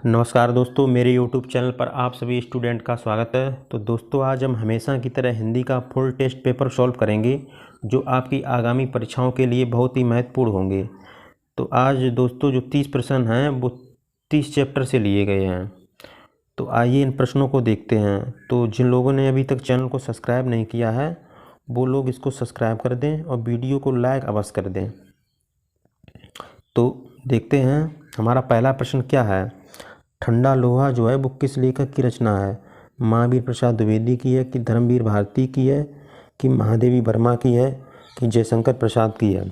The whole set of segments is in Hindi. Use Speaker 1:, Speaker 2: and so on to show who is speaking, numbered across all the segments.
Speaker 1: नमस्कार दोस्तों, मेरे YouTube चैनल पर आप सभी स्टूडेंट का स्वागत है। तो दोस्तों, आज हम हमेशा की तरह हिंदी का फुल टेस्ट पेपर सॉल्व करेंगे जो आपकी आगामी परीक्षाओं के लिए बहुत ही महत्वपूर्ण होंगे। तो आज दोस्तों जो 30 प्रश्न हैं वो 30 चैप्टर से लिए गए हैं। तो आइए इन प्रश्नों को देखते हैं। तो जिन लोगों ने अभी तक चैनल को सब्सक्राइब नहीं किया है वो लोग इसको सब्सक्राइब कर दें और वीडियो को लाइक अवश्य कर दें। तो देखते हैं हमारा पहला प्रश्न क्या है। ठंडा लोहा जो है वो किस लेखक की रचना है? महावीर प्रसाद द्विवेदी की है कि धर्मवीर भारती की है कि महादेवी वर्मा की है कि जयशंकर प्रसाद की है?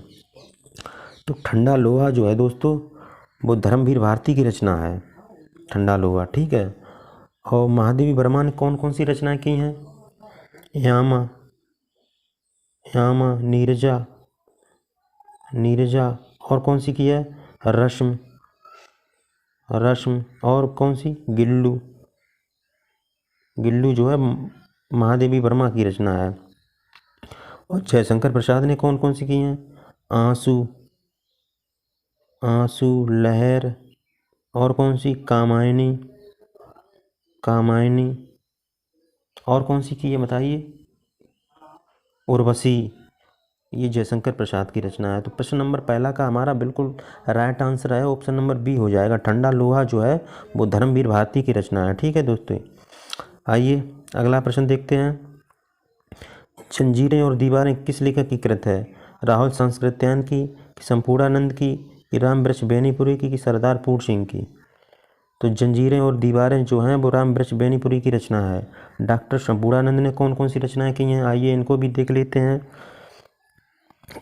Speaker 1: तो ठंडा लोहा जो है दोस्तों वो धर्मवीर भारती की रचना है, ठंडा लोहा, ठीक है। और महादेवी वर्मा ने कौन कौन सी रचनाएं की हैं? यामा, यामा, नीरजा, नीरजा, और कौन सी की है? रश्मि, रश्मि, और कौन सी? गिल्लू, गिल्लू जो है महादेवी वर्मा की रचना है। और जयशंकर प्रसाद ने कौन कौन सी की हैं? आंसू, आंसू, लहर, और कौन सी? कामायनी, कामायनी, और कौन सी की है बताइए? उर्वशी। ये जयशंकर प्रसाद की रचना है। तो प्रश्न नंबर पहला का हमारा बिल्कुल राइट आंसर है, ऑप्शन नंबर बी हो जाएगा। ठंडा लोहा जो है वो धर्मवीर भारती की रचना है, ठीक है दोस्तों। आइए अगला प्रश्न देखते हैं। जंजीरें और दीवारें किस लेखक की कृत है? राहुल सांकृत्यायन की, संपूर्णानंद की, कि रामवृक्ष बेनीपुरी की, सरदार पूर्ण सिंह की? तो जंजीरें और दीवारें जो हैं वो रामवृक्ष बेनीपुरी की रचना है। डॉक्टर संपूर्णानंद ने कौन कौन सी रचनाएं की हैं, आइए इनको भी देख लेते हैं।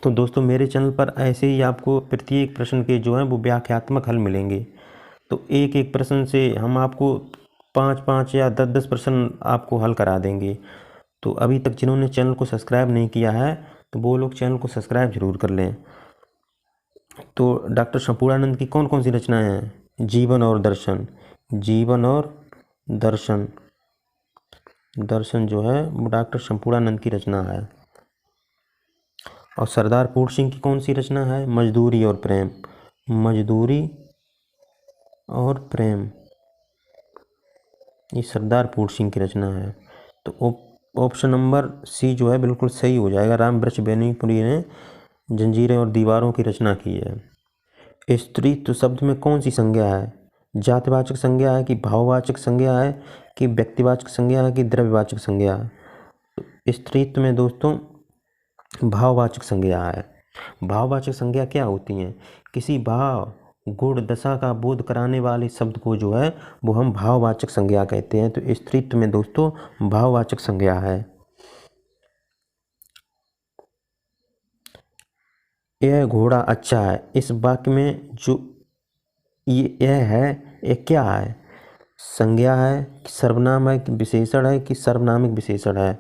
Speaker 1: तो दोस्तों, मेरे चैनल पर ऐसे ही आपको प्रत्येक प्रश्न के जो हैं वो व्याख्यात्मक हल मिलेंगे। तो एक एक प्रश्न से हम आपको 5-5 या 10-10 प्रश्न आपको हल करा देंगे। तो अभी तक जिन्होंने चैनल को सब्सक्राइब नहीं किया है तो वो लोग चैनल को सब्सक्राइब जरूर कर लें। तो डॉक्टर संपूर्णानंद की कौन कौन सी रचनाएं हैं? जीवन और दर्शन, जीवन और दर्शन, दर्शन जो है वो डॉक्टर संपूर्णानंद की रचना है। और सरदार पूर्ण सिंह की कौन सी रचना है? मजदूरी और प्रेम, मजदूरी और प्रेम, ये सरदार पूर्ण सिंह की रचना है। तो ऑप्शन नंबर सी जो है बिल्कुल सही हो जाएगा। रामवृक्ष बेनीपुरी ने जंजीरें और दीवारों की रचना की है। स्त्रीत्व शब्द में कौन सी संज्ञा है? जातिवाचक संज्ञा है कि भाववाचक संज्ञा है कि व्यक्तिवाचक संज्ञा है कि द्रव्यवाचक संज्ञा है? तो स्त्रीत्व में दोस्तों भाववाचक संज्ञा है। भाववाचक संज्ञा क्या होती हैं? किसी भाव, गुण, दशा का बोध कराने वाले शब्द को जो है वो हम भाववाचक संज्ञा कहते हैं। तो स्त्रीत्व में दोस्तों भाववाचक संज्ञा है। यह घोड़ा अच्छा है, इस वाक्य में जो यह है ये क्या है? संज्ञा है कि सर्वनाम है कि विशेषण है कि सर्वनामिक विशेषण है?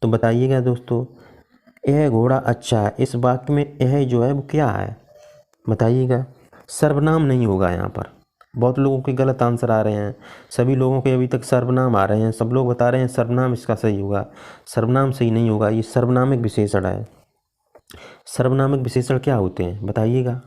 Speaker 1: तो बताइएगा दोस्तों, यह घोड़ा अच्छा है, इस वाक्य में यह जो है वो क्या है बताइएगा? सर्वनाम नहीं होगा यहाँ पर। बहुत लोगों के गलत आंसर आ रहे हैं, सभी लोगों के अभी तक सर्वनाम आ रहे हैं। सब लोग बता रहे हैं सर्वनाम इसका सही होगा। सर्वनाम सही नहीं होगा, ये सर्वनामिक विशेषण है। सर्वनामिक विशेषण क्या होते हैं बताइएगा?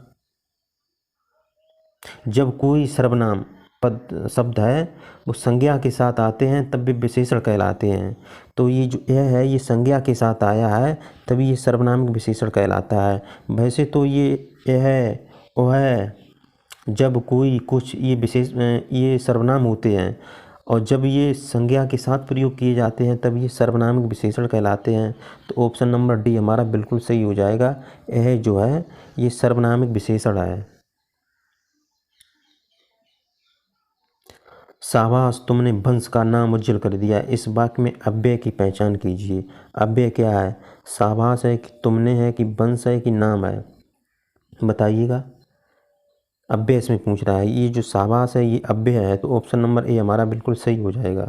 Speaker 1: जब कोई सर्वनाम पद शब्द है वो संज्ञा के साथ आते हैं तब वे विशेषण कहलाते हैं। तो ये जो यह है ये संज्ञा के साथ आया है तभी ये सर्वनामिक विशेषण कहलाता है। वैसे तो यह है वह है, जब कोई कुछ, ये सर्वनाम होते हैं और जब ये संज्ञा के साथ प्रयोग किए जाते हैं तब ये सर्वनामिक विशेषण कहलाते हैं। तो ऑप्शन नंबर डी हमारा बिल्कुल सही हो जाएगा। यह जो है ये सर्वनामिक विशेषण है। शाबाश, तुमने वंश का नाम उज्जवल कर दिया, इस वाक्य में अव्यय की पहचान कीजिए। अव्यय क्या है? शाबाश है कि तुमने है कि वंश है कि नाम है? बताइएगा। अव्यय इसमें पूछ रहा है। ये जो शाबाश है ये अव्यय है, तो ऑप्शन नंबर ए हमारा बिल्कुल सही हो जाएगा।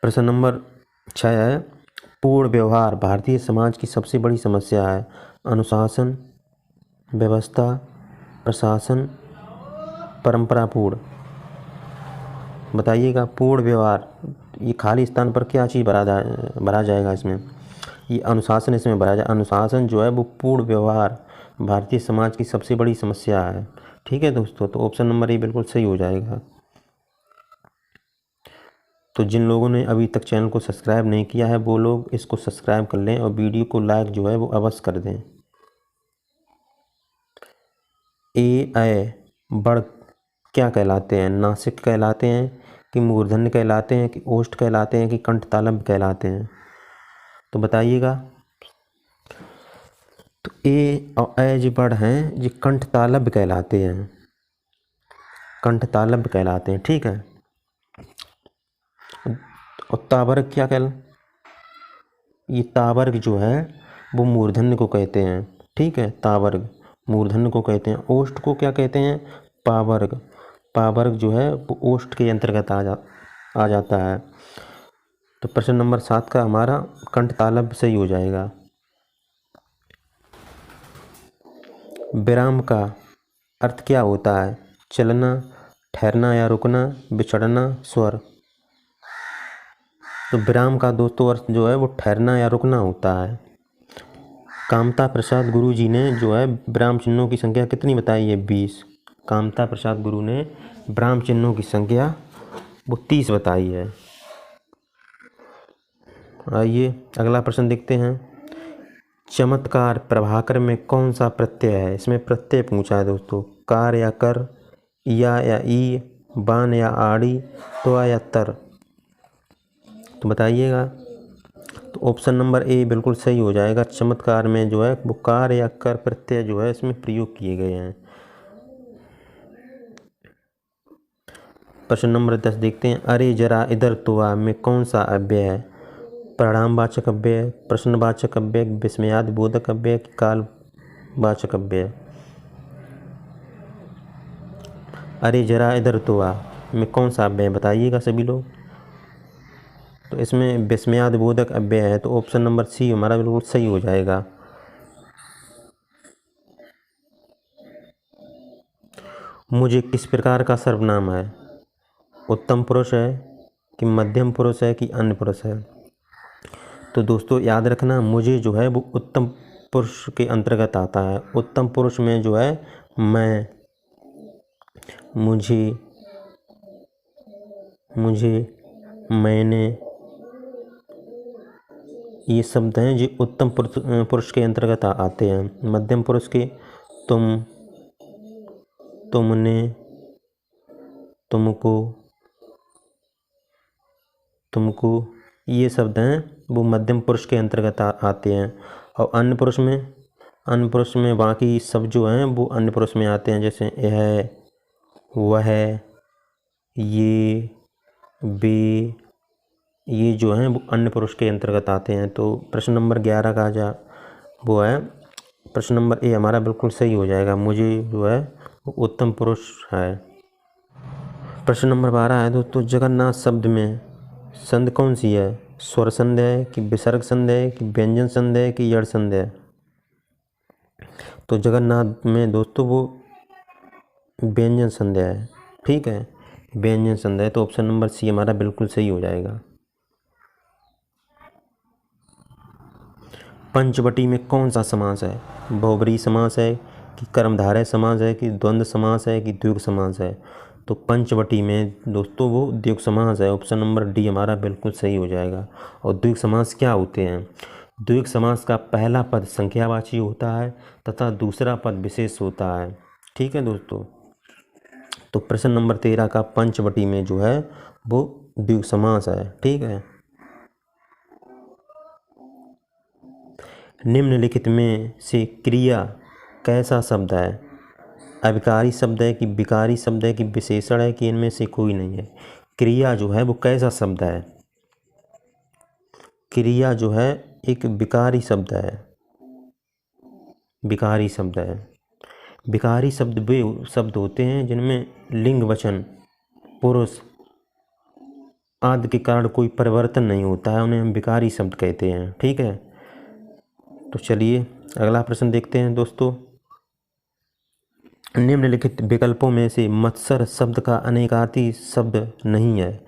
Speaker 1: प्रश्न नंबर 6 है। पूर्ण व्यवहार भारतीय समाज की सबसे बड़ी समस्या है। अनुशासन, व्यवस्था, प्रशासन, परंपरापूर्ण? बताइएगा। पूर्ण व्यवहार, ये खाली स्थान पर क्या चीज़ भरा जाएगा इसमें? ये अनुशासन इसमें भरा जाए। अनुशासन जो है वो पूर्ण व्यवहार भारतीय समाज की सबसे बड़ी समस्या है। ठीक है दोस्तों, तो ऑप्शन नंबर ए बिल्कुल सही हो जाएगा। तो जिन लोगों ने अभी तक चैनल को सब्सक्राइब नहीं किया है वो लोग इसको सब्सक्राइब कर लें और वीडियो को लाइक जो है वो अवश्य कर दें। ए बड़ क्या कहलाते हैं? नासिक कहलाते हैं कि मूर्धन्य कहलाते हैं कि ओष्ठ कहलाते हैं कि कंठ तालव्य कहलाते हैं? तो बताइएगा। तो ए और ए जो बड़ हैं ये कंठ तालव्य कहलाते हैं, कंठ तालव्य कहलाते हैं। ठीक है। और तावर्ग क्या ये तावर्ग जो है वो मूर्धन्य को कहते हैं। ठीक है, तावर्ग मूर्धन्य को कहते हैं। ओष्ठ को क्या कहते हैं? पावर्ग। पावर्ग जो है वो ओष्ठ के अंतर्गत आ जाता है। तो प्रश्न नंबर 7 का हमारा कंठ तालव्य सही हो जाएगा। विराम का अर्थ क्या होता है? चलना, ठहरना या रुकना, विचरना, स्वर। तो विराम का दोस्तों अर्थ जो है वो ठहरना या रुकना होता है। कामता प्रसाद गुरु जी ने जो है विराम चिन्हों की संख्या कितनी बताई है? 20। कामता प्रसाद गुरु ने विराम चिन्हों की संख्या वो 30 बताई है। आइए अगला प्रश्न देखते हैं। चमत्कार प्रभाकर में कौन सा प्रत्यय है? इसमें प्रत्यय पूछा है दोस्तों। कार या कर, या ई, बान या आड़ी, तो या तर। तो बताइएगा। तो ऑप्शन नंबर ए बिल्कुल सही हो जाएगा। चमत्कार में जो है वो कार या कर प्रत्यय जो है इसमें प्रयोग किए गए हैं। प्रश्न नंबर 10 देखते हैं। अरे जरा इधर तो आ में कौन सा अव्यय है? परिणामवाचक अव्यय, प्रश्नवाचक अव्यय, विस्मयादि बोधक अव्यय, कालवाचक अव्यय। अरे जरा इधर तो आ में कौन सा अव्यय बताइएगा सभी लोग। तो इसमें विस्मयादि बोधक अव्यय है, तो ऑप्शन नंबर सी हमारा बिल्कुल सही हो जाएगा। मुझे किस प्रकार का सर्वनाम है? उत्तम पुरुष है कि मध्यम पुरुष है कि अन्य पुरुष है? तो दोस्तों याद रखना, मुझे जो है वो उत्तम पुरुष के अंतर्गत आता है। उत्तम पुरुष में जो है मैं, मुझे, मैंने, ये शब्द हैं जो उत्तम पुरुष के अंतर्गत आते हैं। मध्यम पुरुष के तुम, तुमने, तुमको, तुमको, ये शब्द हैं वो मध्यम पुरुष के अंतर्गत आते हैं। और अन्य पुरुष में बाकी सब जो हैं वो अन्य पुरुष में आते हैं, जैसे यह, वह, ये, वे, ये जो हैं वो अन्य पुरुष के अंतर्गत आते हैं। तो प्रश्न नंबर 11 का वो है प्रश्न नंबर ए हमारा बिल्कुल सही हो जाएगा। मुझे जो है वो उत्तम पुरुष है। प्रश्न नंबर 12 है दोस्तों। जगन्नाथ शब्द में संध कौन सी है? स्वर संध है कि विसर्ग संध है कि व्यंजन संध है कि यड़ संध है? तो जगन्नाथ में दोस्तों वो व्यंजन संध है। ठीक है, व्यंजन संध है, तो ऑप्शन नंबर सी हमारा बिल्कुल सही हो जाएगा। पंचवटी में कौन सा समास है? बहुब्रीहि समास है कि कर्मधारय समास है कि द्वंद्व समास है कि द्विगु समास है? तो पंचवटी में दोस्तों वो द्विगु समास है। ऑप्शन नंबर डी हमारा बिल्कुल सही हो जाएगा। और द्विगु समास क्या होते हैं? द्विगु समास का पहला पद संख्यावाची होता है तथा दूसरा पद विशेष होता है। ठीक है दोस्तों, तो प्रश्न नंबर 13 का पंचवटी में जो है वो द्विगु समास है। ठीक है। निम्नलिखित में से क्रिया कैसा शब्द है? अविकारी शब्द है कि विकारी शब्द है कि विशेषण है कि इनमें से कोई नहीं है? क्रिया जो है वो कैसा शब्द है? क्रिया जो है एक विकारी शब्द है। विकारी शब्द है। विकारी शब्द वे शब्द होते हैं जिनमें लिंग वचन पुरुष आदि के कारण कोई परिवर्तन नहीं होता है, उन्हें हम विकारी शब्द कहते हैं। ठीक है, तो चलिए अगला प्रश्न देखते हैं दोस्तों। निम्नलिखित विकल्पों में से मत्सर शब्द का अनेकार्थी शब्द नहीं है।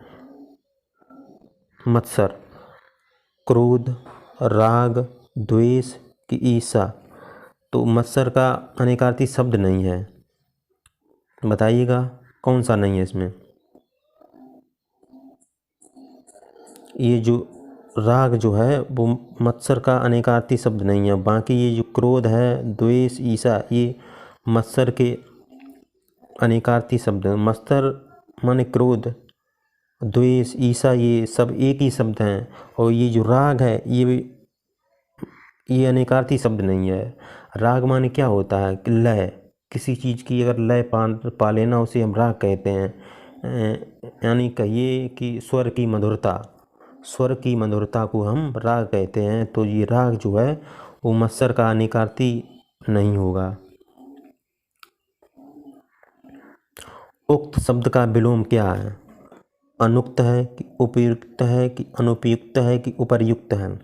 Speaker 1: मत्सर क्रोध, राग, द्वेष कि ईसा, तो मत्सर का अनेकार्थी शब्द नहीं है। बताइएगा कौन सा नहीं है इसमें। ये जो राग जो है वो मत्सर का अनेकार्थी शब्द नहीं है। बाकी ये जो क्रोध है, द्वेष, ईसा, ये मत्सर के अनेकार्थी शब्द हैं। मत्सर माने क्रोध, द्वेष, ईसा, ये सब एक ही शब्द हैं। और ये जो राग है ये अनेकार्थी शब्द नहीं है। राग माने क्या होता है कि लय, किसी चीज़ की अगर लय पा लेना उसे हम राग कहते हैं। यानी कहिए कि स्वर की मधुरता को हम राग कहते हैं। तो ये राग जो है वो मत्सर का अनेकार्थी नहीं होगा। उक्त शब्द का विलोम क्या है? अनुक्त है कि उपयुक्त है कि अनुपयुक्त है कि उपर्युक्त है?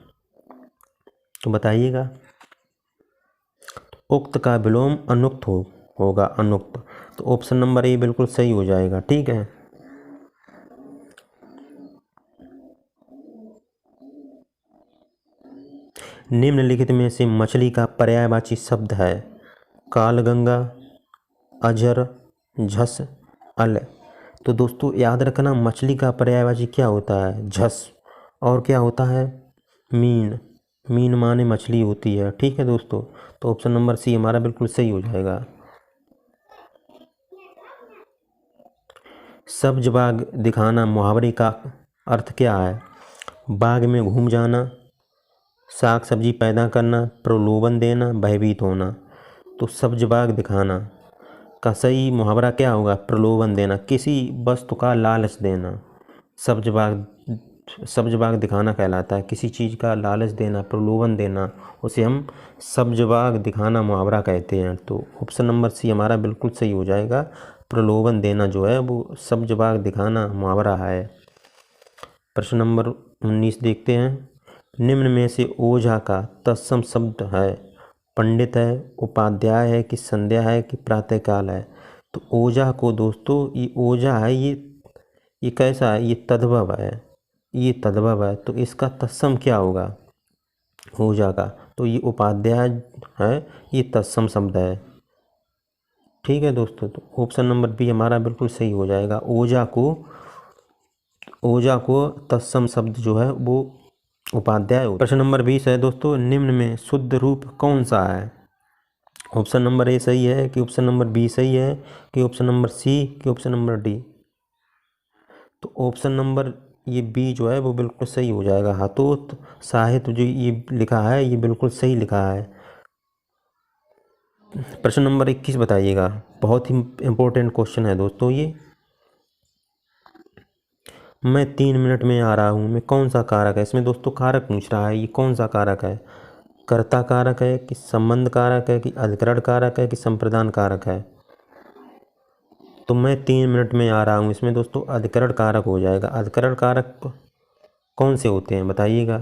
Speaker 1: तो बताइएगा। उक्त का विलोम अनुक्त होगा, अनुक्त। तो ऑप्शन नंबर ए बिल्कुल सही हो जाएगा। ठीक है। निम्नलिखित में से मछली का पर्यायवाची शब्द है? कालगंगा, अजर, झस, अल। तो दोस्तों याद रखना, मछली का पर्यायवाची क्या होता है? झस। और क्या होता है? मीन माने मछली होती है। ठीक है दोस्तों, तो ऑप्शन नंबर सी हमारा बिल्कुल सही हो जाएगा। सब्ज बाग दिखाना मुहावरे का अर्थ क्या है? बाग में घूम जाना, साग सब्जी पैदा करना, प्रलोभन देना, भयभीत होना। तो सब्ज बाग दिखाना का सही मुहावरा क्या होगा? प्रलोभन देना, किसी वस्तु का लालच देना। सब्ज बाग दिखाना कहलाता है, किसी चीज़ का लालच देना, प्रलोभन देना, उसे हम सब्ज बाग दिखाना मुहावरा कहते हैं। तो ऑप्शन नंबर सी हमारा बिल्कुल सही हो जाएगा। प्रलोभन देना जो है वो सब्ज बाग दिखाना मुहावरा है। प्रश्न नंबर 19 देखते हैं। निम्न में से ओझा का तत्सम शब्द है? पंडित है, उपाध्याय है कि संध्या है कि प्रातःकाल है? तो ओझा को दोस्तों, ये ओझा है, ये कैसा है? ये तद्भव है। तो इसका तत्सम क्या होगा ओझा का? तो ये उपाध्याय है, ये तत्सम शब्द है। ठीक है दोस्तों, तो ऑप्शन नंबर बी हमारा बिल्कुल सही हो जाएगा। ओझा को तत्सम शब्द जो है वो उपाध्याय। प्रश्न नंबर 20 है दोस्तों। निम्न में शुद्ध रूप कौन सा है? ऑप्शन नंबर ए सही है कि ऑप्शन नंबर बी सही है कि ऑप्शन नंबर सी कि ऑप्शन नंबर डी? तो ऑप्शन नंबर ये बी जो है वो बिल्कुल सही हो जाएगा। हातोत साहित्य जो ये लिखा है ये बिल्कुल सही लिखा है। प्रश्न नंबर 21 बताइएगा। बहुत ही इम्पोर्टेंट क्वेश्चन है दोस्तों ये। मैं 3 मिनट में आ रहा हूँ में कौन सा कारक है? इसमें दोस्तों कारक पूछ रहा है, ये कौन सा कारक है? कर्ता कारक है कि संबंध कारक है कि अधिकरण कारक है कि संप्रदान कारक है? तो मैं 3 मिनट में आ रहा हूँ, इसमें दोस्तों अधिकरण कारक हो जाएगा। अधिकरण कारक कौन से होते हैं बताइएगा?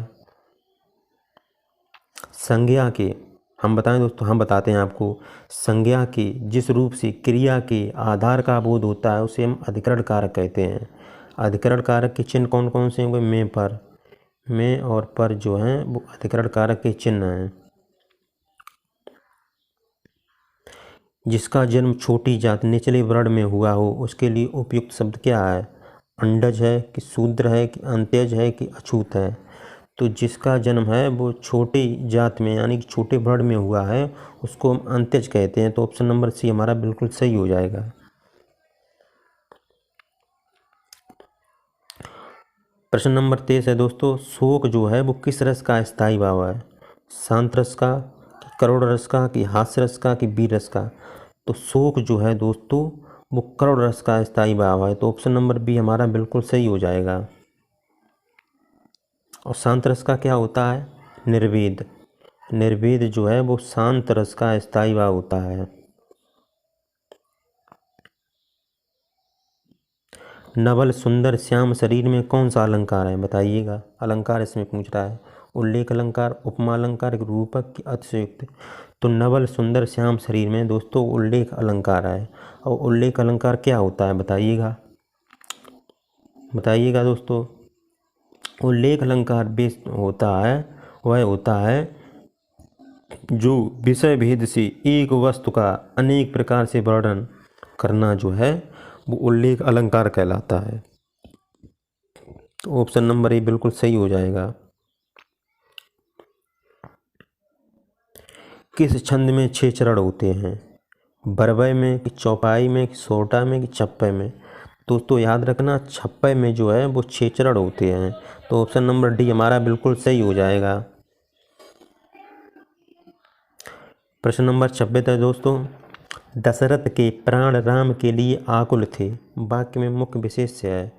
Speaker 1: संज्ञा के, हम बताएं दोस्तों, हम बताते हैं आपको। संज्ञा के जिस रूप से क्रिया के आधार का बोध होता है उसे हम अधिकरण कारक कहते हैं। अधिकरण कारक के चिन्ह कौन कौन से होंगे? में और पर जो हैं वो अधिकरण कारक के चिन्ह हैं। जिसका जन्म छोटी जात निचले वर्ण में हुआ हो उसके लिए उपयुक्त शब्द क्या है? अंडज है कि शूद्र है कि अंत्यज है कि अछूत है? तो जिसका जन्म है वो छोटी जात में यानी कि छोटे वर्ण में हुआ है उसको हम अंत्यज कहते हैं। तो ऑप्शन नंबर सी हमारा बिल्कुल सही हो जाएगा। प्रश्न नंबर 23 है दोस्तों। शोक जो है वो किस रस का स्थायी भाव है? शांत रस का कि करुण रस का कि हास्य रस का कि वीर रस का? तो शोक जो है दोस्तों वो करुण रस का स्थायी भाव है। तो ऑप्शन नंबर बी हमारा बिल्कुल सही हो जाएगा। और शांत रस का क्या होता है? निर्वेद जो है वो शांत रस का स्थायी भाव होता है। नवल सुंदर श्याम शरीर में कौन सा अलंकार है? बताइएगा। अलंकार इसमें पूछ रहा है। उल्लेख अलंकार, उपमा अलंकार, रूपक की अतिशयोक्ति? तो नवल सुंदर श्याम शरीर में दोस्तों उल्लेख अलंकार है। और उल्लेख अलंकार क्या होता है बताइएगा दोस्तों। उल्लेख अलंकार बेस होता है, वह होता है जो विषय भेद से एक वस्तु का अनेक प्रकार से वर्णन करना जो है वो उल्लेख अलंकार कहलाता है। तो ऑप्शन नंबर ए बिल्कुल सही हो जाएगा। किस छंद में 6 चरण होते हैं? बरबय में कि चौपाई में कि सोटा में कि छप्पय में? दोस्तों याद रखना, छप्पय में जो है वो 6 चरण होते हैं। तो ऑप्शन नंबर डी हमारा बिल्कुल सही हो जाएगा। प्रश्न नंबर 26 है दोस्तों, दशरथ के प्राण राम के लिए आकुल थे। वाक्य में मुख्य विशेष्य है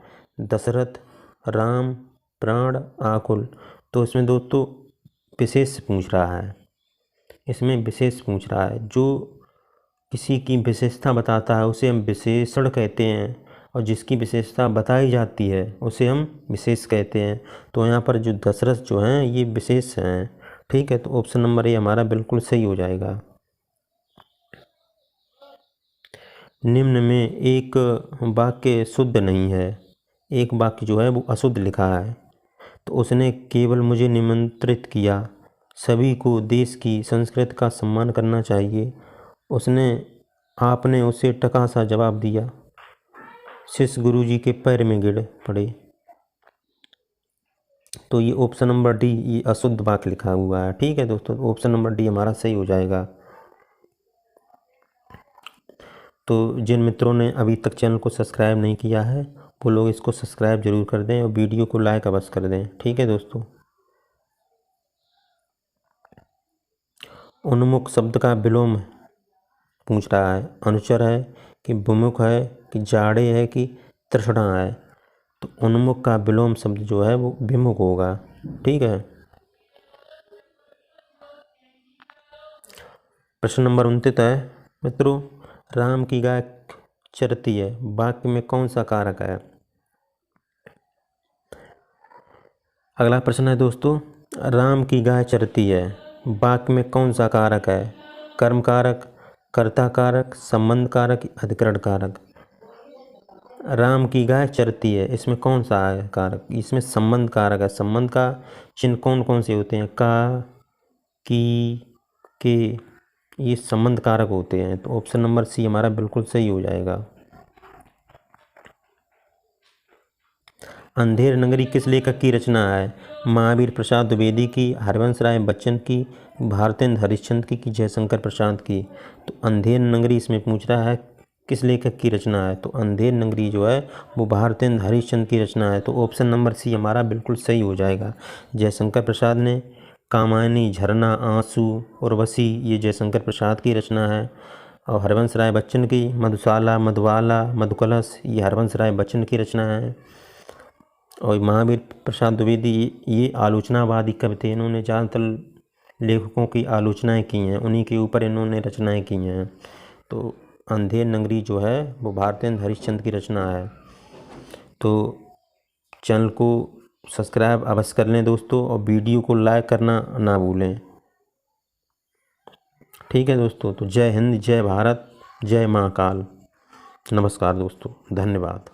Speaker 1: दशरथ, राम, प्राण, आकुल। तो इसमें दोस्तों विशेष पूछ रहा है, इसमें विशेष पूछ रहा है। जो किसी की विशेषता बताता है उसे हम विशेषण कहते हैं, और जिसकी विशेषता बताई जाती है उसे हम विशेष कहते हैं। तो यहाँ पर जो दशरथ जो हैं ये विशेष हैं। ठीक है, तो ऑप्शन नंबर ए हमारा बिल्कुल सही हो जाएगा। निम्न में एक वाक्य शुद्ध नहीं है, एक वाक्य जो है वो अशुद्ध लिखा है। तो उसने केवल मुझे निमंत्रित किया, सभी को देश की संस्कृति का सम्मान करना चाहिए। आपने उसे टका सा जवाब दिया, शिष्य गुरुजी के पैर में गिर पड़े। तो ये ऑप्शन नंबर डी ये अशुद्ध वाक्य लिखा हुआ है। ठीक है दोस्तों, ऑप्शन नंबर डी हमारा सही हो जाएगा। तो जिन मित्रों ने अभी तक चैनल को सब्सक्राइब नहीं किया है वो लोग इसको सब्सक्राइब जरूर कर दें और वीडियो को लाइक अवश्य कर दें। ठीक है दोस्तों, उन्मुख शब्द का विलोम पूछ रहा है, अनुचर है कि विमुख है कि जाड़े है कि तृष्णा है? तो उन्मुख का विलोम शब्द जो है वो विमुख होगा। ठीक है, प्रश्न नंबर 29 है मित्रों, राम की गाय चरती है, वाक्य में कौन सा कारक है? अगला प्रश्न है दोस्तों, राम की गाय चरती है, वाक्य में कौन सा कारक है? कर्म कारक, कर्ता कारक, संबंध कारक, अधिकरण कारक? राम की गाय चरती है, इसमें कौन सा है कारक? इसमें संबंध कारक है। संबंध का चिन्ह कौन कौन से होते हैं? का, की, के, ये संबंध कारक होते हैं। तो ऑप्शन नंबर सी हमारा बिल्कुल सही हो जाएगा। अंधेर नगरी किस लेखक की रचना है? महावीर प्रसाद द्विवेदी की, हरिवंश राय बच्चन की, भारतेंद्र हरिश्चंद्र की जयशंकर प्रसाद की? तो अंधेर नगरी इसमें पूछ रहा है किस लेखक की रचना है? तो अंधेर नगरी जो है वो भारतेंद्र हरिश्चंद्र की रचना है। तो ऑप्शन नंबर सी हमारा बिल्कुल सही हो जाएगा। जयशंकर प्रसाद ने कामायनी, झरना, आंसू, उर्वशी ये जयशंकर प्रसाद की रचना है। और हरिवंश राय बच्चन की मधुशाला, मधुबाला, मधुकलश ये हरिवंश राय बच्चन की रचना है। और महावीर प्रसाद द्विवेदी ये आलोचनावादी कवि थे, इन्होंने ज़्यादातर लेखकों की आलोचनाएं की हैं, उन्हीं के ऊपर इन्होंने रचनाएं की हैं। तो अंधेर नगरी जो है वो भारतेंद्र हरिश्चंद्र की रचना है। तो चैनल को सब्सक्राइब अवश्य कर लें दोस्तों, और वीडियो को लाइक करना ना भूलें। ठीक है दोस्तों, तो जय हिंद, जय भारत, जय महाकाल। नमस्कार दोस्तों, धन्यवाद।